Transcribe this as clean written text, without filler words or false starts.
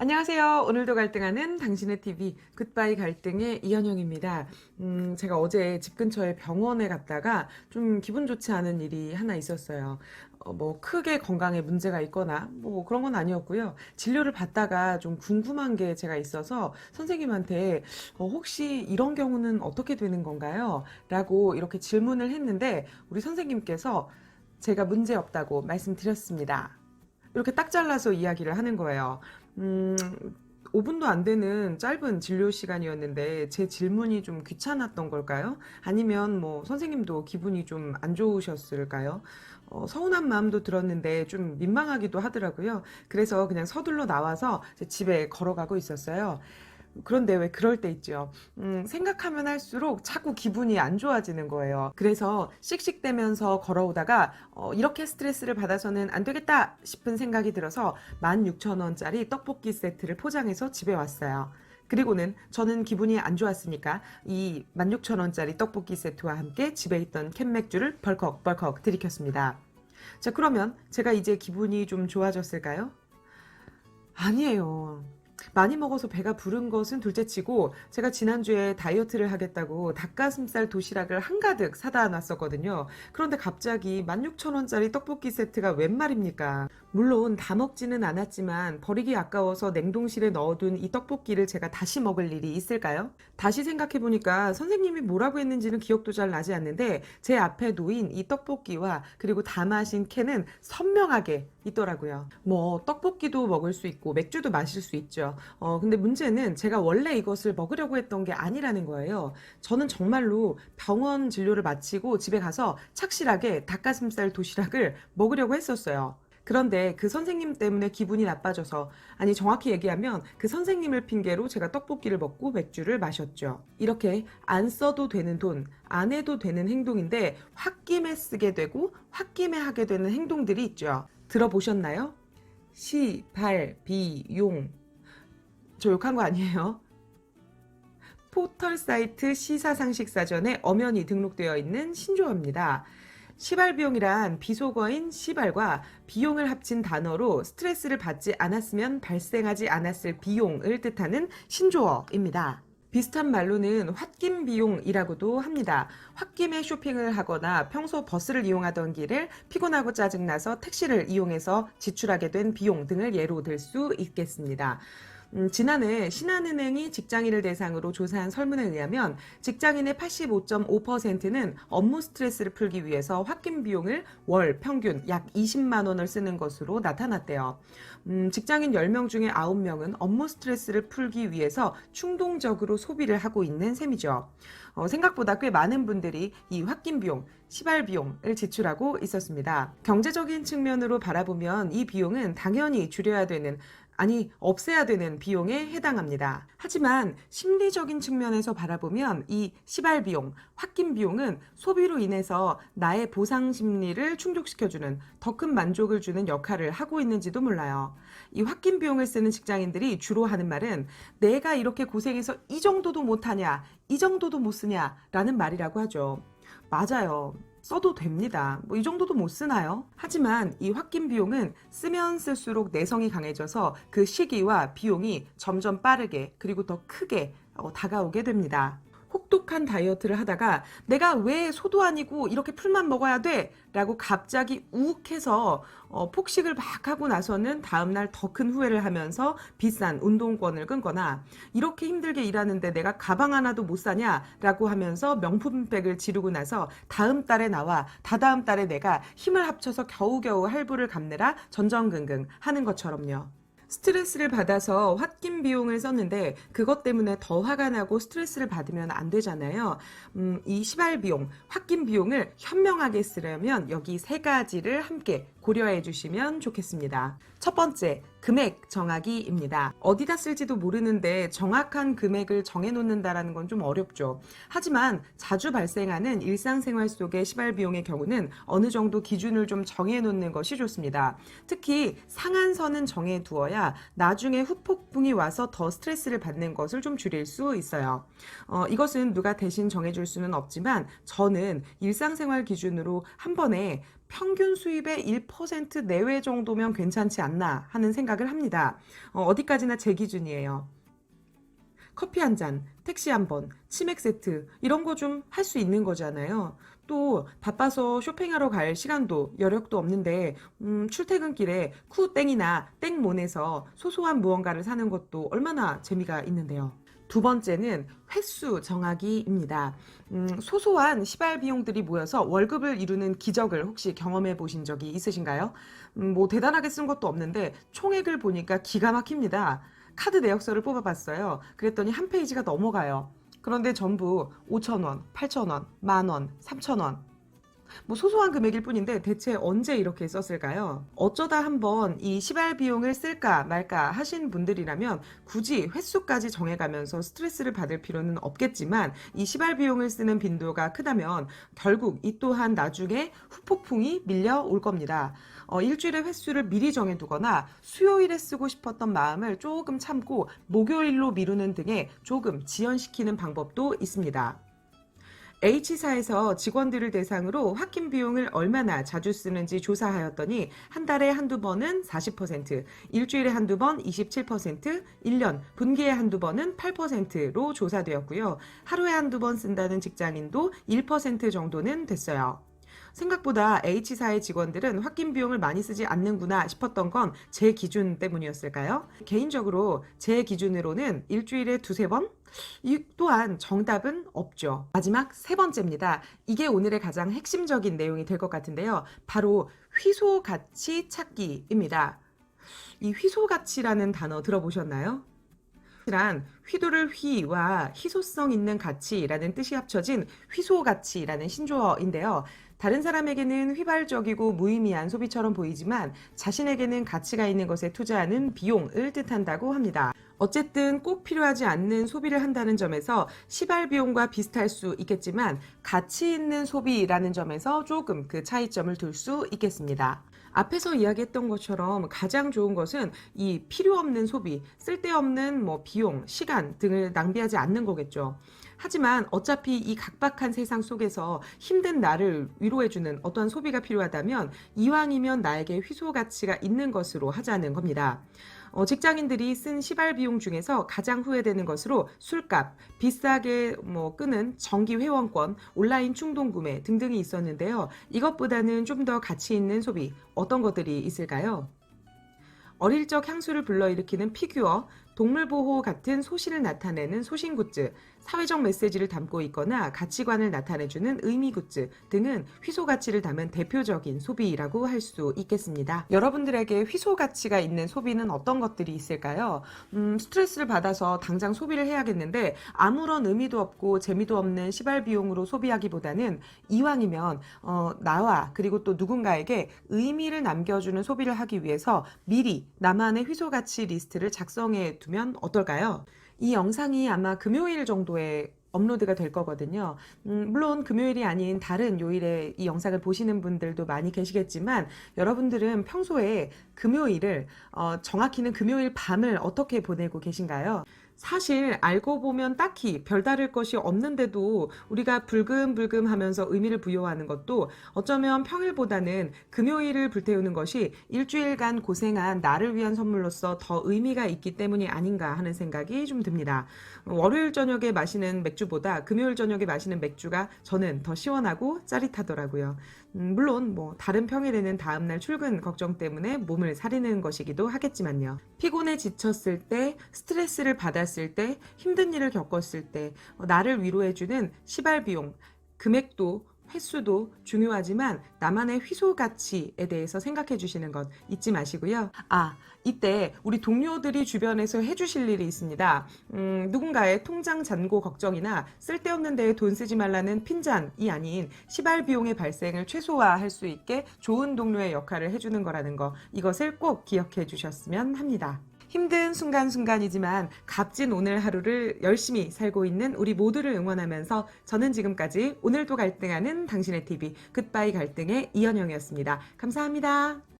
안녕하세요. 오늘도 갈등하는 당신의 TV 굿바이 갈등의 이현영입니다. 제가 어제 집 근처에 병원에 갔다가 좀 기분 좋지 않은 일이 하나 있었어요. 뭐 크게 건강에 문제가 있거나 뭐 그런 건 아니었고요. 진료를 받다가 좀 궁금한 게 제가 있어서 선생님한테 혹시 이런 경우는 어떻게 되는 건가요? 라고 이렇게 질문을 했는데 우리 선생님께서 제가 문제 없다고 말씀드렸습니다. 이렇게 딱 잘라서 이야기를 하는 거예요. 음, 5분도 안 되는 짧은 진료 시간이었는데 제 질문이 좀 귀찮았던 걸까요? 아니면 뭐 선생님도 기분이 좀 안 좋으셨을까요? 서운한 마음도 들었는데 좀 민망하기도 하더라고요. 그래서 그냥 서둘러 나와서 제 집에 걸어가고 있었어요. 그런데 왜 그럴 때 있죠. 생각하면 할수록 자꾸 기분이 안 좋아지는 거예요. 그래서 씩씩대면서 걸어오다가 이렇게 스트레스를 받아서는 안 되겠다 싶은 생각이 들어서 16,000원짜리 떡볶이 세트를 포장해서 집에 왔어요. 그리고는 저는 기분이 안 좋았으니까 이 16,000원짜리 떡볶이 세트와 함께 집에 있던 캔맥주를 벌컥벌컥 들이켰습니다. 자, 그러면 제가 이제 기분이 좀 좋아졌을까요? 아니에요. 많이 먹어서 배가 부른 것은 둘째치고 제가 지난주에 다이어트를 하겠다고 닭가슴살 도시락을 한가득 사다 놨었거든요. 그런데 갑자기 16,000원짜리 떡볶이 세트가 웬 말입니까? 물론 다 먹지는 않았지만 버리기 아까워서 냉동실에 넣어둔 이 떡볶이를 제가 다시 먹을 일이 있을까요? 다시 생각해보니까 선생님이 뭐라고 했는지는 기억도 잘 나지 않는데 제 앞에 놓인 이 떡볶이와 그리고 다 마신 캔은 선명하게 있더라고요. 뭐 떡볶이도 먹을 수 있고 맥주도 마실 수 있죠. 근데 문제는 제가 원래 이것을 먹으려고 했던 게 아니라는 거예요. 저는 정말로 병원 진료를 마치고 집에 가서 착실하게 닭가슴살 도시락을 먹으려고 했었어요. 그런데 그 선생님 때문에 기분이 나빠져서, 아니 정확히 얘기하면 그 선생님을 핑계로 제가 떡볶이를 먹고 맥주를 마셨죠. 이렇게 안 써도 되는 돈, 안 해도 되는 행동인데 홧김에 쓰게 되고 홧김에 하게 되는 행동들이 있죠. 들어보셨나요? 시, 발, 비, 용. 저 욕한 거 아니에요? 포털 사이트 시사상식사전에 엄연히 등록되어 있는 신조어입니다. 시발비용이란 비속어인 시발과 비용을 합친 단어로 스트레스를 받지 않았으면 발생하지 않았을 비용을 뜻하는 신조어입니다. 비슷한 말로는 홧김 비용이라고도 합니다. 홧김에 쇼핑을 하거나 평소 버스를 이용하던 길을 피곤하고 짜증나서 택시를 이용해서 지출하게 된 비용 등을 예로 들 수 있겠습니다. 지난해 신한은행이 직장인을 대상으로 조사한 설문에 의하면 직장인의 85.5%는 업무 스트레스를 풀기 위해서 홧김 비용을 월 평균 약 20만 원을 쓰는 것으로 나타났대요. 직장인 10명 중에 9명은 업무 스트레스를 풀기 위해서 충동적으로 소비를 하고 있는 셈이죠. 생각보다 꽤 많은 분들이 이 홧김 비용, 시발 비용을 지출하고 있었습니다. 경제적인 측면으로 바라보면 이 비용은 당연히 줄여야 되는, 아니 없애야 되는 비용에 해당합니다. 하지만 심리적인 측면에서 바라보면 이 시발 비용, 홧김 비용은 소비로 인해서 나의 보상 심리를 충족시켜주는 더 큰 만족을 주는 역할을 하고 있는지도 몰라요. 이 홧김 비용을 쓰는 직장인들이 주로 하는 말은 내가 이렇게 고생해서 이 정도도 못하냐, 이 정도도 못 쓰냐 라는 말이라고 하죠. 맞아요. 써도 됩니다. 뭐 이 정도도 못 쓰나요? 하지만 이 홧김 비용은 쓰면 쓸수록 내성이 강해져서 그 시기와 비용이 점점 빠르게 그리고 더 크게 다가오게 됩니다. 혹독한 다이어트를 하다가 내가 왜 소도 아니고 이렇게 풀만 먹어야 돼? 라고 갑자기 욱해서 폭식을 막 하고 나서는 다음날 더 큰 후회를 하면서 비싼 운동권을 끊거나, 이렇게 힘들게 일하는데 내가 가방 하나도 못 사냐? 라고 하면서 명품백을 지르고 나서 다음 달에 나와 다다음 달에 내가 힘을 합쳐서 겨우겨우 할부를 갚느라 전전긍긍 하는 것처럼요. 스트레스를 받아서 홧김 비용을 썼는데 그것 때문에 더 화가 나고 스트레스를 받으면 안 되잖아요. 이 시발 비용, 홧김 비용을 현명하게 쓰려면 여기 세 가지를 함께 고려해 주시면 좋겠습니다. 첫 번째, 금액 정하기입니다. 어디다 쓸지도 모르는데 정확한 금액을 정해놓는다라는 건 좀 어렵죠. 하지만 자주 발생하는 일상생활 속의 시발 비용의 경우는 어느 정도 기준을 좀 정해놓는 것이 좋습니다. 특히 상한선은 정해두어야 나중에 후폭풍이 와서 더 스트레스를 받는 것을 좀 줄일 수 있어요. 이것은 누가 대신 정해줄 수는 없지만 저는 일상생활 기준으로 한 번에 평균 수입의 1% 내외 정도면 괜찮지 않나 하는 생각을 합니다. 어디까지나 제 기준이에요. 커피 한 잔, 택시 한 번, 치맥 세트 이런 거 좀 할 수 있는 거잖아요. 또 바빠서 쇼핑하러 갈 시간도 여력도 없는데 출퇴근길에 쿠땡이나 땡몬에서 소소한 무언가를 사는 것도 얼마나 재미가 있는데요. 두 번째는 횟수 정하기입니다. 소소한 시발 비용들이 모여서 월급을 이루는 기적을 혹시 경험해 보신 적이 있으신가요? 뭐 대단하게 쓴 것도 없는데 총액을 보니까 기가 막힙니다. 카드 내역서를 뽑아봤어요. 그랬더니 한 페이지가 넘어가요. 그런데 전부 5,000원, 8,000원, 만원, 3,000원. 뭐 소소한 금액일 뿐인데 대체 언제 이렇게 썼을까요? 어쩌다 한번 이 시발 비용을 쓸까 말까 하신 분들이라면 굳이 횟수까지 정해가면서 스트레스를 받을 필요는 없겠지만 이 시발 비용을 쓰는 빈도가 크다면 결국 이 또한 나중에 후폭풍이 밀려올 겁니다. 일주일의 횟수를 미리 정해두거나 수요일에 쓰고 싶었던 마음을 조금 참고 목요일로 미루는 등의 조금 지연시키는 방법도 있습니다. H사에서 직원들을 대상으로 확인 비용을 얼마나 자주 쓰는지 조사하였더니 한 달에 한두 번은 40%, 일주일에 한두 번 27%, 1년, 분기에 한두 번은 8%로 조사되었고요. 하루에 한두 번 쓴다는 직장인도 1% 정도는 됐어요. 생각보다 H사의 직원들은 확인 비용을 많이 쓰지 않는구나 싶었던 건 제 기준 때문이었을까요? 개인적으로 제 기준으로는 일주일에 두세 번? 이 또한 정답은 없죠. 마지막 세 번째입니다. 이게 오늘의 가장 핵심적인 내용이 될 것 같은데요. 바로 희소 가치 찾기입니다. 이 희소 가치라는 단어 들어보셨나요? 란 휘두를 휘와 희소성 있는 가치라는 뜻이 합쳐진 희소 가치라는 신조어인데요. 다른 사람에게는 휘발적이고 무의미한 소비처럼 보이지만 자신에게는 가치가 있는 것에 투자하는 비용을 뜻한다고 합니다. 어쨌든 꼭 필요하지 않는 소비를 한다는 점에서 시발 비용과 비슷할 수 있겠지만 가치 있는 소비라는 점에서 조금 그 차이점을 둘 수 있겠습니다. 앞에서 이야기했던 것처럼 가장 좋은 것은 이 필요 없는 소비, 쓸데없는 뭐 비용, 시간 등을 낭비하지 않는 거겠죠. 하지만 어차피 이 각박한 세상 속에서 힘든 나를 위로해주는 어떠한 소비가 필요하다면 이왕이면 나에게 희소 가치가 있는 것으로 하자는 겁니다. 직장인들이 쓴 시발 비용 중에서 가장 후회되는 것으로 술값, 비싸게 끄는 정기 회원권, 온라인 충동 구매 등등이 있었는데요. 이것보다는 좀 더 가치 있는 소비, 어떤 것들이 있을까요? 어릴 적 향수를 불러일으키는 피규어, 동물보호 같은 소신을 나타내는 소신 굿즈, 사회적 메시지를 담고 있거나 가치관을 나타내주는 의미 굿즈 등은 희소 가치를 담은 대표적인 소비라고 할 수 있겠습니다. 여러분들에게 희소 가치가 있는 소비는 어떤 것들이 있을까요? 스트레스를 받아서 당장 소비를 해야겠는데 아무런 의미도 없고 재미도 없는 시발 비용으로 소비하기보다는 이왕이면 나와 그리고 또 누군가에게 의미를 남겨주는 소비를 하기 위해서 미리 나만의 희소 가치 리스트를 작성해 두면 어떨까요? 이 영상이 아마 금요일 정도에 업로드가 될 거거든요. 물론 금요일이 아닌 다른 요일에 이 영상을 보시는 분들도 많이 계시겠지만 여러분들은 평소에 금요일을 정확히는 금요일 밤을 어떻게 보내고 계신가요? 사실 알고 보면 딱히 별다를 것이 없는데도 우리가 불금불금 하면서 의미를 부여하는 것도 어쩌면 평일보다는 금요일을 불태우는 것이 일주일간 고생한 나를 위한 선물로서 더 의미가 있기 때문이 아닌가 하는 생각이 좀 듭니다. 월요일 저녁에 마시는 맥주보다 금요일 저녁에 마시는 맥주가 저는 더 시원하고 짜릿하더라고요. 물론 다른 평일에는 다음날 출근 걱정 때문에 몸을 사리는 것이기도 하겠지만요. 피곤해 지쳤을 때, 스트레스를 받았을 때, 힘든 일을 겪었을 때 나를 위로해주는 시발 비용, 금액도 횟수도 중요하지만 나만의 희소 가치에 대해서 생각해 주시는 것 잊지 마시고요. 이때 우리 동료들이 주변에서 해주실 일이 있습니다. 누군가의 통장 잔고 걱정이나 쓸데없는 데에 돈 쓰지 말라는 핀잔이 아닌 시발 비용의 발생을 최소화할 수 있게 좋은 동료의 역할을 해주는 거라는 거, 이것을 꼭 기억해 주셨으면 합니다. 힘든 순간순간이지만 값진 오늘 하루를 열심히 살고 있는 우리 모두를 응원하면서 저는 지금까지 오늘도 갈등하는 당신의 TV 굿바이 갈등의 이현영이었습니다. 감사합니다.